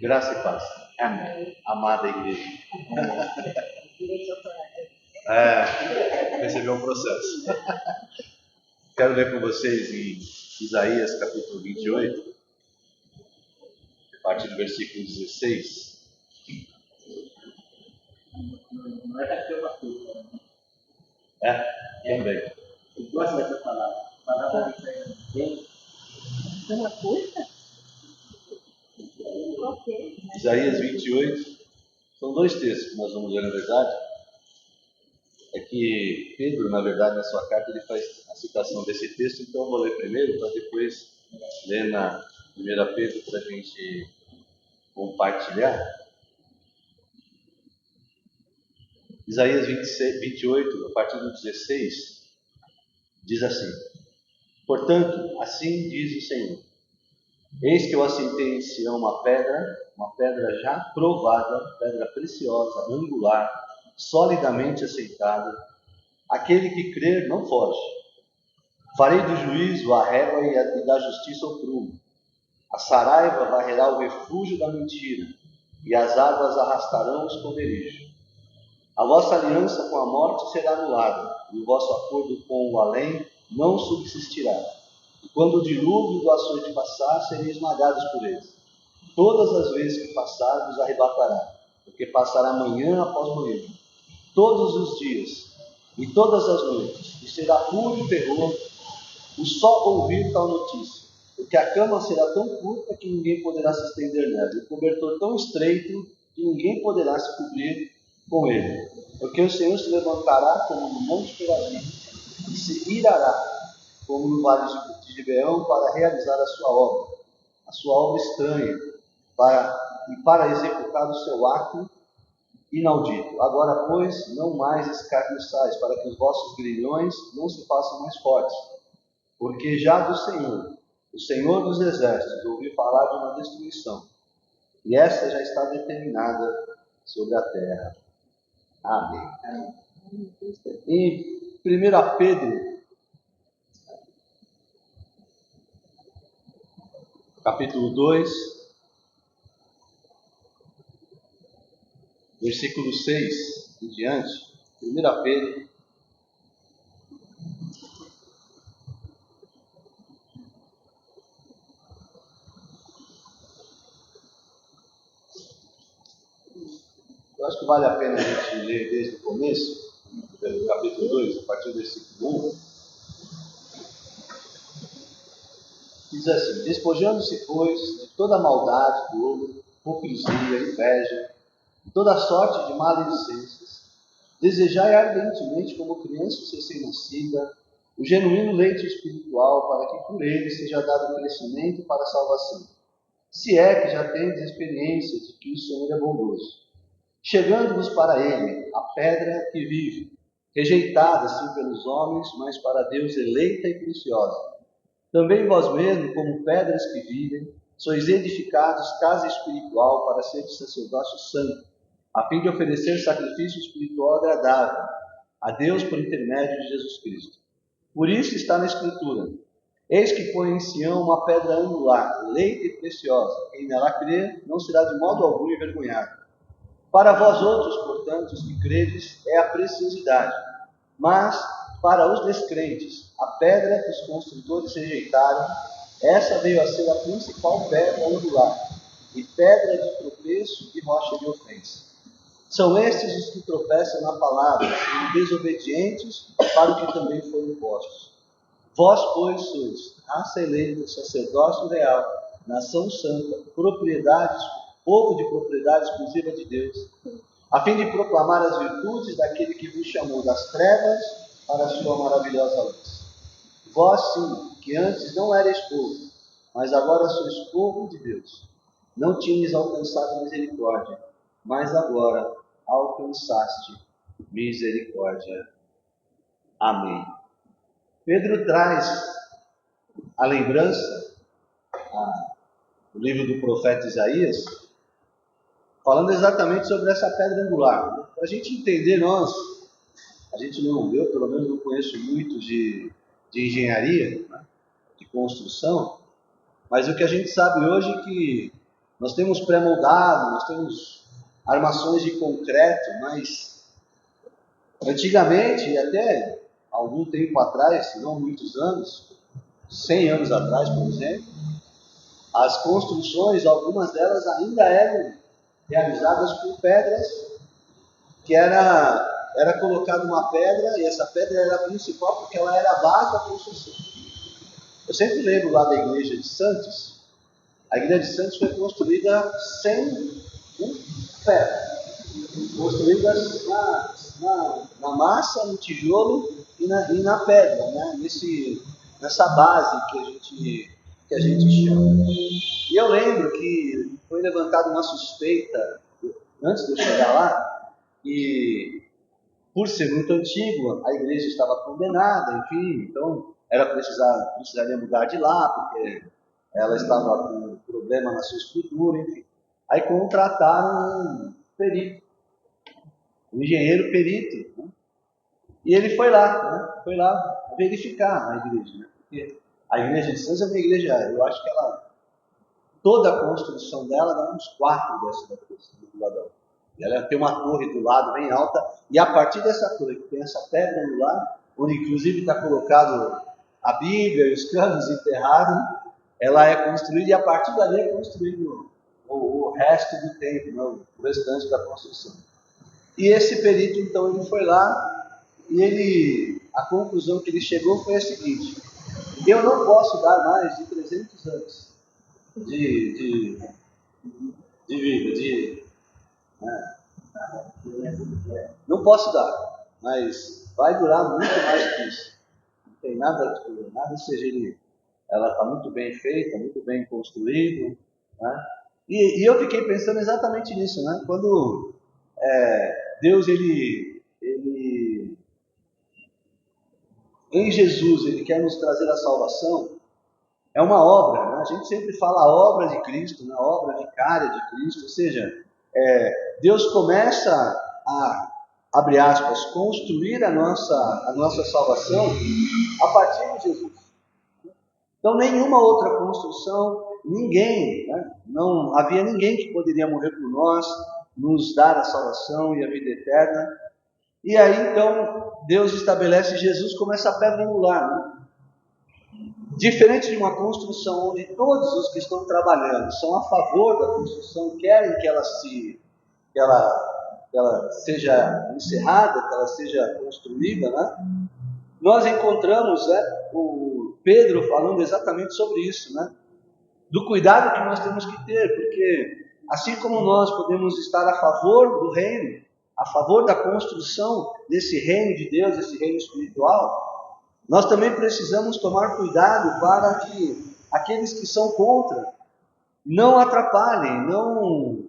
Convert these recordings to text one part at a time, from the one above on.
Graça e paz. Amém. Amada igreja. Recebeu um processo. Quero ler com vocês em Isaías capítulo 28, a partir do versículo 16. Não é daqui uma coisa. Também. Eu gosto dessa palavra. A palavra bem. É uma coisa? Ok. Isaías 28. São dois textos que nós vamos ler, na verdade. É que Pedro, na verdade, na sua carta, ele faz a citação desse texto, então eu vou ler primeiro, para depois ler na 1 Pedro, para a gente compartilhar. Isaías 28, a partir do 16, diz assim: Portanto, assim diz o Senhor: Eis que eu assentei em Sião uma pedra já provada, pedra preciosa, angular, solidamente assentada. Aquele que crer não foge. Farei do juízo a régua e da justiça o prumo. A saraiva varrerá o refúgio da mentira, e as águas arrastarão o esconderijo. A vossa aliança com a morte será anulada, e o vosso acordo com o além não subsistirá. E quando o dilúvio do açoite passar, serem esmagados por eles. Todas as vezes que passar, vos arrebatará, porque passará manhã após manhã, todos os dias e todas as noites, e será puro terror o só ouvir tal notícia, porque a cama será tão curta que ninguém poderá se estender nela, e o cobertor tão estreito que ninguém poderá se cobrir com ele. Porque o Senhor se levantará como no monte Perazim, e se irará como no vale de Gibeão para realizar a sua obra estranha, para executar o seu ato inaudito. Agora, pois, não mais escarniçais, para que os vossos grilhões não se façam mais fortes. Porque já do Senhor, o Senhor dos exércitos, ouviu falar de uma destruição, e esta já está determinada sobre a terra. Amém. Em 1 Pedro, capítulo 2, versículo 6 em diante. 1 Pedro, eu acho que vale a pena a gente ler desde o começo, do capítulo 2, a partir do versículo 1. Diz assim: Despojando-se, pois, de toda maldade, dolo, hipocrisia, inveja, e toda sorte de maledicências, desejai ardentemente, como crianças recém-nascida, o genuíno leite espiritual, para que por ele seja dado crescimento para a salvação. Se é que já tendes experiência de que o Senhor é bondoso. Chegando-vos para ele, a pedra que vive, rejeitada sim pelos homens, mas para Deus eleita e preciosa. Também vós mesmos, como pedras que vivem, sois edificados casa espiritual para ser de sacerdócio santo, a fim de oferecer sacrifício espiritual agradável a Deus por intermédio de Jesus Cristo. Por isso está na Escritura: Eis que põe em Sião uma pedra angular, eleita e preciosa. Quem nela crer não será de modo algum envergonhado. Para vós outros, portanto, os que credes, é a preciosidade. Mas, para os descrentes, a pedra que os construtores rejeitaram, essa veio a ser a principal pedra angular, e pedra de tropeço e rocha de ofensa. São estes os que tropeçam na palavra, e desobedientes para o que também foram postos. Vós, pois, sois raça eleita, sacerdócio real, nação santa, povo de propriedade exclusiva de Deus, a fim de proclamar as virtudes daquele que vos chamou das trevas para a sua maravilhosa luz. Vós, sim, que antes não erais povo, mas agora sois povo de Deus. Não tinhas alcançado misericórdia, mas agora alcançaste misericórdia. Amém. Pedro traz a lembrança do livro do profeta Isaías, falando exatamente sobre essa pedra angular. Para a gente entender, a gente não, eu pelo menos não conheço muito de engenharia, né, de construção, mas o que a gente sabe hoje é que Nós temos pré-moldado, nós temos armações de concreto, mas antigamente, até algum tempo atrás, não muitos anos, 100 anos atrás, por exemplo, as construções, algumas delas ainda eram realizadas com pedras, que era colocada uma pedra, e essa pedra era a principal porque ela era a base da construção. Eu sempre lembro lá da igreja de Santos. A igreja de Santos foi construída sem ferro, construída na massa, no tijolo e na pedra, né? Nessa base que a gente chama. E eu lembro que foi levantada uma suspeita antes de eu chegar lá, e por ser muito antigo, a igreja estava condenada, enfim, então precisaria mudar de lá, porque ela estava com problema na sua estrutura, enfim. Aí contrataram um perito, um engenheiro perito, né? E ele foi lá verificar a igreja, né? Porque a igreja de Santos é uma igreja, eu acho que toda a construção dela dá uns 4 dessa do lado. E ela tem uma torre do lado bem alta, e a partir dessa torre, que tem essa pedra no lado, onde inclusive está colocado a Bíblia e os canos enterrados, ela é construída, e a partir dali é construído o resto do templo, né, o restante da construção. E esse perito, então, ele foi lá, e a conclusão que ele chegou foi a seguinte: eu não posso dar mais de 300 anos de vida, não posso dar, mas vai durar muito mais que isso. Não tem nada, seja, ela está muito bem feita, muito bem construída, né? E eu fiquei pensando exatamente nisso, né? Quando Deus, em Jesus, Ele quer nos trazer a salvação, é uma obra, né? A gente sempre fala a obra de Cristo, né? A obra vicária de Cristo, ou seja, Deus começa a, abre aspas, construir a nossa salvação a partir de Jesus. Então, nenhuma outra construção, ninguém, né? Não havia ninguém que poderia morrer por nós, nos dar a salvação e a vida eterna. E aí, então, Deus estabelece Jesus como essa pedra angular, né? Diferente de uma construção onde todos os que estão trabalhando são a favor da construção, querem que ela seja encerrada, que ela seja construída, né? Nós encontramos, o Pedro falando exatamente sobre isso, né? Do cuidado que nós temos que ter, porque assim como nós podemos estar a favor do reino, a favor da construção desse reino de Deus, desse reino espiritual, nós também precisamos tomar cuidado para que aqueles que são contra não atrapalhem, não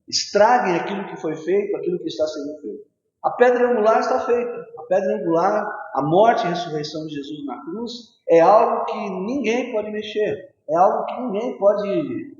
estraguem aquilo que foi feito, aquilo que está sendo feito. A pedra angular está feita. A pedra angular, a morte e a ressurreição de Jesus na cruz, é algo que ninguém pode mexer. É algo que ninguém pode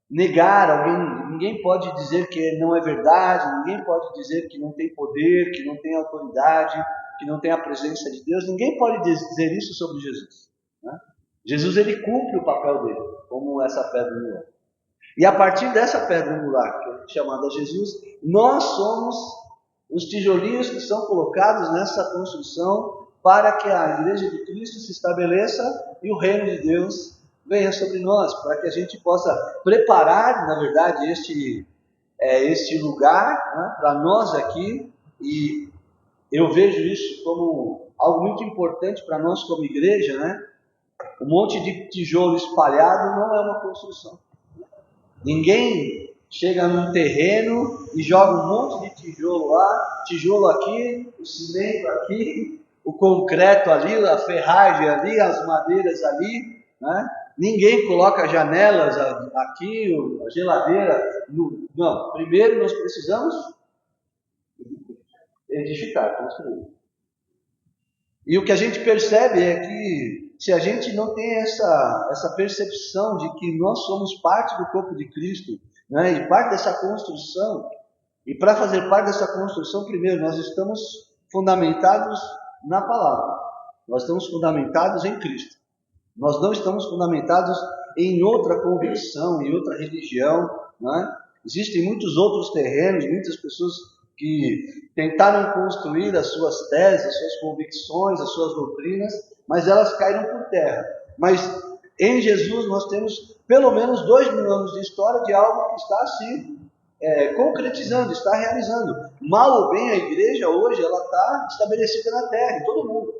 negar, ninguém pode dizer que não é verdade, ninguém pode dizer que não tem poder, que não tem autoridade, que não tem a presença de Deus. Ninguém pode dizer isso sobre Jesus, né? Jesus, ele cumpre o papel dele, como essa pedra angular. E a partir dessa pedra angular, que é chamada Jesus, nós somos os tijolinhos que são colocados nessa construção para que a igreja de Cristo se estabeleça e o reino de Deus venha sobre nós, para que a gente possa preparar, na verdade, este lugar, né, para nós aqui. E eu vejo isso como algo muito importante para nós como igreja, né? Um monte de tijolo espalhado não é uma construção. Ninguém chega num terreno e joga um monte de tijolo lá, tijolo aqui, o cimento aqui, o concreto ali, a ferragem ali, as madeiras ali, né? Ninguém coloca janelas aqui, a geladeira. Não, primeiro nós precisamos edificar, construir. E o que a gente percebe é que se a gente não tem essa percepção de que nós somos parte do corpo de Cristo, né, e parte dessa construção, e para fazer parte dessa construção, primeiro, nós estamos fundamentados na palavra, nós estamos fundamentados em Cristo, nós não estamos fundamentados em outra convicção, em outra religião, né? Existem muitos outros terrenos, muitas pessoas que tentaram construir as suas teses, as suas convicções, as suas doutrinas, mas elas caíram por terra. Mas em Jesus nós temos pelo menos 2000 anos de história de algo que está se concretizando, está realizando. Mal ou bem, a igreja hoje ela está estabelecida na terra, em todo mundo.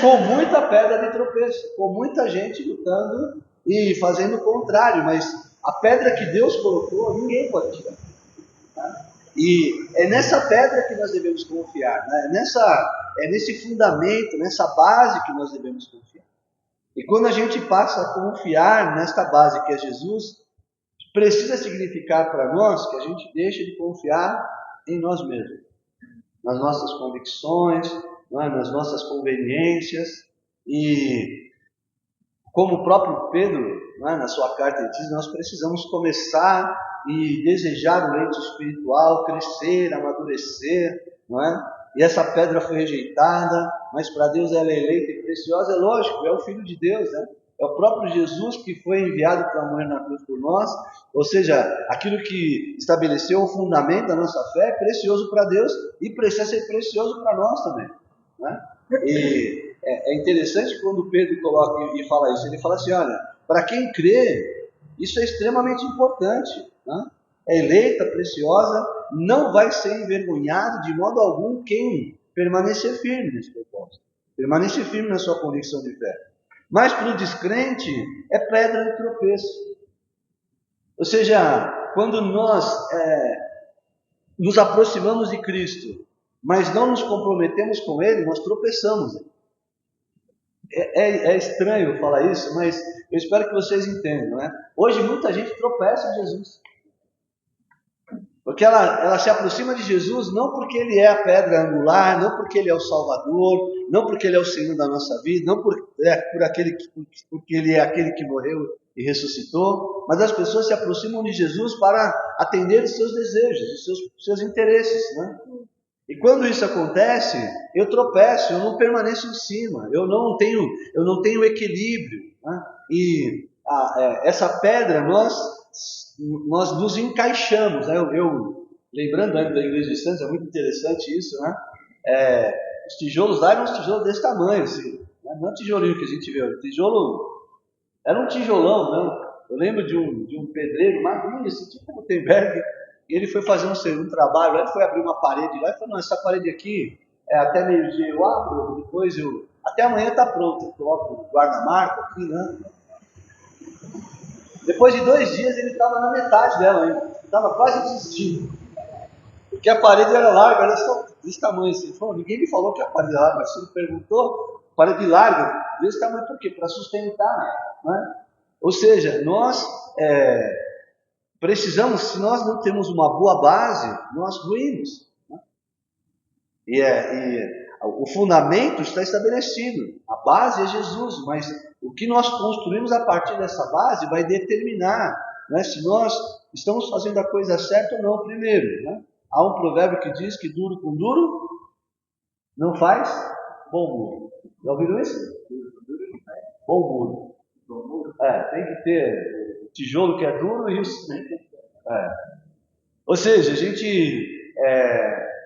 Com muita pedra de tropeço, com muita gente lutando e fazendo o contrário, mas a pedra que Deus colocou, ninguém pode tirar. Tá? E é nessa pedra que nós devemos confiar, né? É nesse fundamento, nessa base que nós devemos confiar. E quando a gente passa a confiar nesta base que é Jesus, precisa significar para nós que a gente deixa de confiar em nós mesmos, nas nossas convicções, nas nossas conveniências. E como o próprio Pedro, na sua carta ele diz, nós precisamos começar e desejar o leite espiritual, crescer, amadurecer, não é? E essa pedra foi rejeitada, mas para Deus ela é eleita e preciosa, é lógico, é o Filho de Deus, né? É o próprio Jesus que foi enviado para morrer na cruz por nós, ou seja, aquilo que estabeleceu o fundamento da nossa fé é precioso para Deus e precisa ser precioso para nós também, né? E é interessante quando Pedro coloca e fala isso, ele fala assim, olha, para quem crê, isso é extremamente importante, né? É eleita, preciosa, não vai ser envergonhado de modo algum quem permanecer firme nesse propósito, permanecer firme na sua convicção de fé. Mas para o descrente é pedra de tropeço. Ou seja, quando nós nos aproximamos de Cristo, mas não nos comprometemos com Ele, nós tropeçamos. É estranho falar isso, mas eu espero que vocês entendam, né? Hoje muita gente tropeça em Jesus. Porque ela se aproxima de Jesus não porque Ele é a pedra angular, não porque Ele é o Salvador, não porque Ele é o Senhor da nossa vida, não porque Ele é aquele que morreu e ressuscitou, mas as pessoas se aproximam de Jesus para atender os seus desejos, os seus interesses, né? E quando isso acontece, eu tropeço, eu não permaneço em cima, eu não tenho equilíbrio, né? E essa pedra nós nos encaixamos, né? Eu lembrando ainda da igreja de Santos, é muito interessante isso, né? Os tijolos lá eram uns tijolos desse tamanho, assim, né? Não é tijolinho que a gente vê, o tijolo era um tijolão, não? Eu lembro de um pedreiro magrinho, assim, tipo Gutenberg, e ele foi fazer um trabalho, lá ele foi abrir uma parede lá e falou, não, essa parede aqui até meio-dia eu abro, depois até amanhã está pronto, eu coloco o guarda-marco aqui, né? Depois de 2 dias ele estava na metade dela ainda, estava quase desistindo, porque a parede era larga, era só desse tamanho assim. Ele falou, ninguém me falou que a parede era larga, mas se ele perguntou, parede larga, desse tamanho por quê? Para sustentar, né? Ou seja, nós precisamos, se nós não temos uma boa base, nós ruímos, né? E o fundamento está estabelecido, a base é Jesus, mas o que nós construímos a partir dessa base vai determinar, né, se nós estamos fazendo a coisa certa ou não primeiro, né? Há um provérbio que diz que duro com duro não faz bom muro. Já ouviram isso? Bom muro. Tem que ter o tijolo que é duro e o cimento. Ou seja, a gente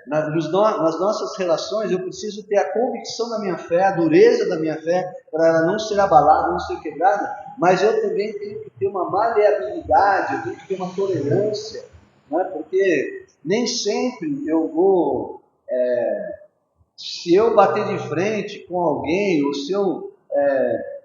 nas nossas relações eu preciso ter a convicção da minha fé, a dureza da minha fé, para ela não ser abalada, não ser quebrada, mas eu também tenho que ter uma maleabilidade, eu tenho que ter uma tolerância, né? Porque nem sempre eu vou, se eu bater de frente com alguém, ou se eu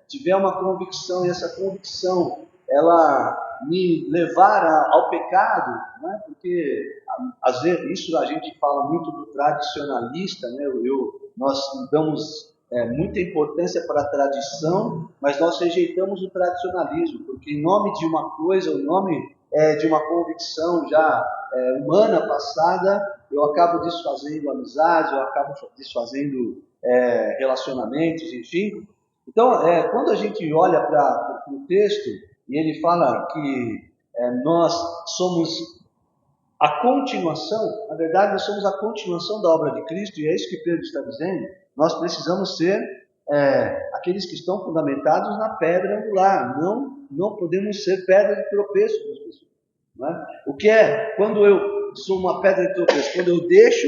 tiver uma convicção e essa convicção ela me levar ao pecado, né? Porque às vezes isso a gente fala muito do tradicionalista, né? Nós damos muita importância para a tradição, mas nós rejeitamos o tradicionalismo, porque em nome de uma coisa, em nome de uma convicção já humana passada, eu acabo desfazendo amizades, eu acabo desfazendo relacionamentos, enfim. Então, quando a gente olha para o texto, e ele fala que nós somos a continuação, na verdade nós somos a continuação da obra de Cristo, e é isso que Pedro está dizendo, nós precisamos ser aqueles que estão fundamentados na pedra angular. Não podemos ser pedra de tropeço para as pessoas. Não é? O que é quando eu sou uma pedra de tropeço? Quando eu deixo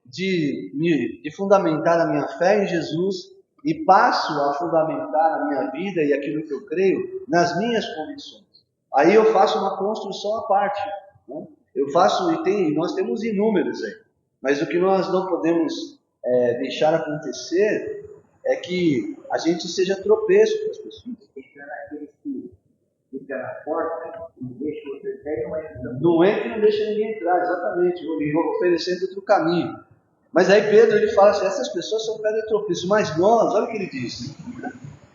de fundamentar a minha fé em Jesus e passo a fundamentar a minha vida e aquilo que eu creio nas minhas convicções. Aí eu faço uma construção à parte. Né? Eu faço, e nós temos inúmeros aí. Mas o que nós não podemos deixar acontecer é que a gente seja tropeço para as pessoas. Aqueles que ficam na porta, não deixa você entrar, não entra e não deixa ninguém entrar, exatamente, oferecendo outro caminho. Mas aí Pedro ele fala assim, essas pessoas são pedra de tropeço, mas nós, olha o que ele diz,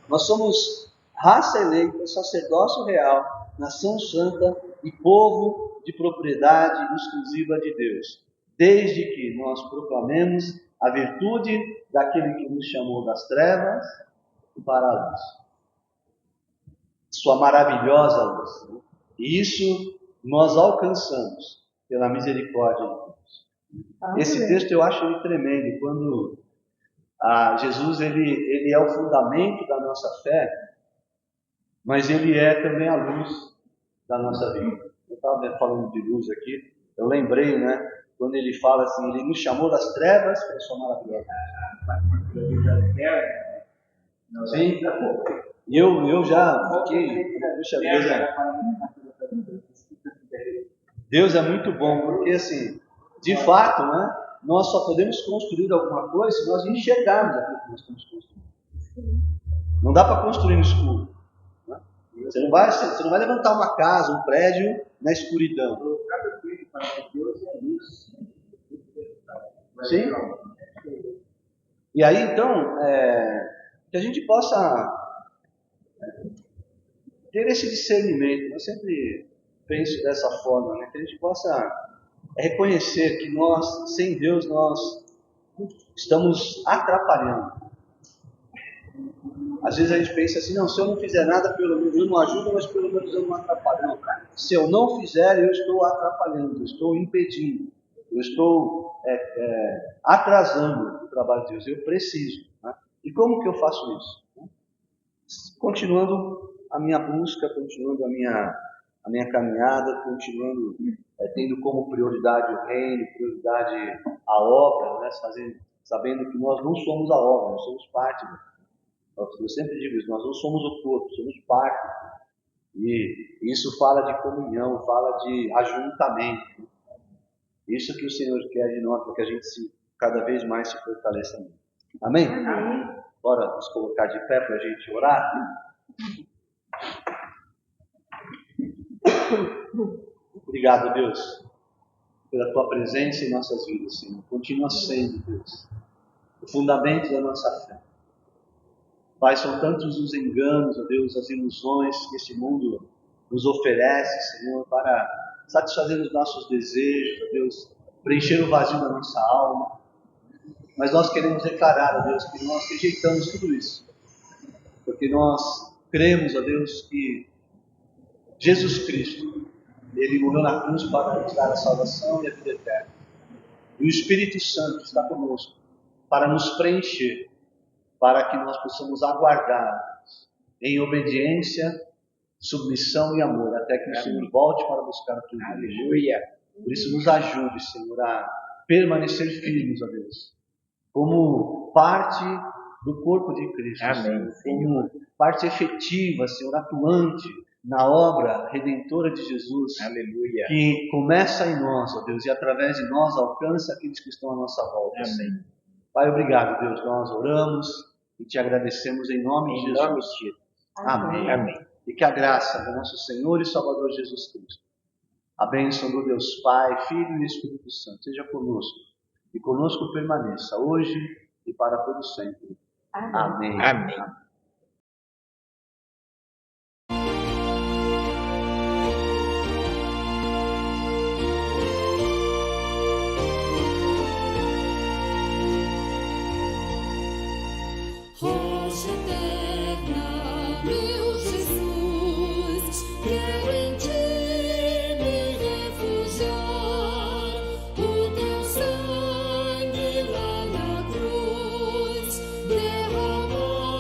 nós somos raça eleita, sacerdócio real, nação santa e povo de propriedade exclusiva de Deus, desde que nós proclamemos a virtude daquele que nos chamou das trevas para a luz. Sua maravilhosa luz. E isso nós alcançamos pela misericórdia de Deus. Esse texto eu acho ele tremendo, quando Jesus ele é o fundamento da nossa fé, mas ele é também a luz da nossa vida. Eu estava falando de luz aqui, eu lembrei, né, quando ele fala assim, ele nos chamou das trevas para a sua maravilhosa luz. Sim, e eu já fiquei, puxa, Deus é muito bom, porque assim, de fato, né, nós só podemos construir alguma coisa se nós enxergarmos aquilo que nós estamos construindo. Não dá para construir no escuro. Né? Você não vai levantar uma casa, um prédio na escuridão. Sim? E aí, então, que a gente possa ter esse discernimento. Eu sempre penso dessa forma, né? Que a gente possa reconhecer que nós, sem Deus, nós estamos atrapalhando. Às vezes a gente pensa assim, não, se eu não fizer nada, pelo menos eu não ajudo, mas pelo menos eu não atrapalho. Não, se eu não fizer, eu estou atrapalhando, eu estou impedindo, eu estou atrasando o trabalho de Deus. Eu preciso. Né? E como que eu faço isso? Né? Continuando a minha busca, continuando a minha caminhada, continuando tendo como prioridade o reino, prioridade a obra, né? Sabendo que nós não somos a obra, nós somos parte. Eu sempre digo isso, nós não somos o corpo, somos parte. E isso fala de comunhão, fala de ajuntamento. Isso que o Senhor quer de nós, para que a gente cada vez mais se fortaleça. Amém? Amém. Bora nos colocar de pé para a gente orar. Obrigado, Deus, pela Tua presença em nossas vidas, Senhor. Continua sendo, Deus, o fundamento da nossa fé. Pai, são tantos os enganos, ó Deus, as ilusões que este mundo nos oferece, Senhor, para satisfazer os nossos desejos, ó Deus, preencher o vazio da nossa alma. Mas nós queremos declarar, ó Deus, que nós rejeitamos tudo isso, porque nós cremos, ó Deus, que Jesus Cristo, Ele morreu na cruz para nos dar a salvação e a vida eterna. E o Espírito Santo está conosco para nos preencher, para que nós possamos aguardar em obediência, submissão e amor, até que o Senhor volte para buscar a tua vida. Aleluia. Por isso nos ajude, Senhor, a permanecer firmes, ó Deus, como parte do corpo de Cristo. Amém. Senhor, como parte efetiva, Senhor, atuante na obra redentora de Jesus. Aleluia. Que começa em nós, ó Deus, e através de nós alcança aqueles que estão à nossa volta. Amém. Pai, obrigado, Deus, nós oramos e te agradecemos em nome de Jesus. Amém. Amém. E que a graça do nosso Senhor e Salvador Jesus Cristo, a bênção do Deus Pai, Filho e Espírito Santo, seja conosco e conosco permaneça hoje e para todo sempre. Amém. Amém. Amém. Derramar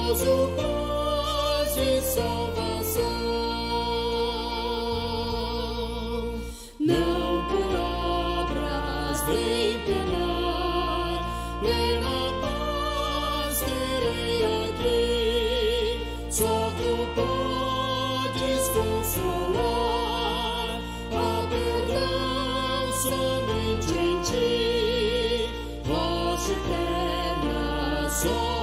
gozo, paz e salvação. Não por obras nem piedade, nem a paz terei aqui. Só tu podes consolar, a perdão somente em ti. Rocha eterna, só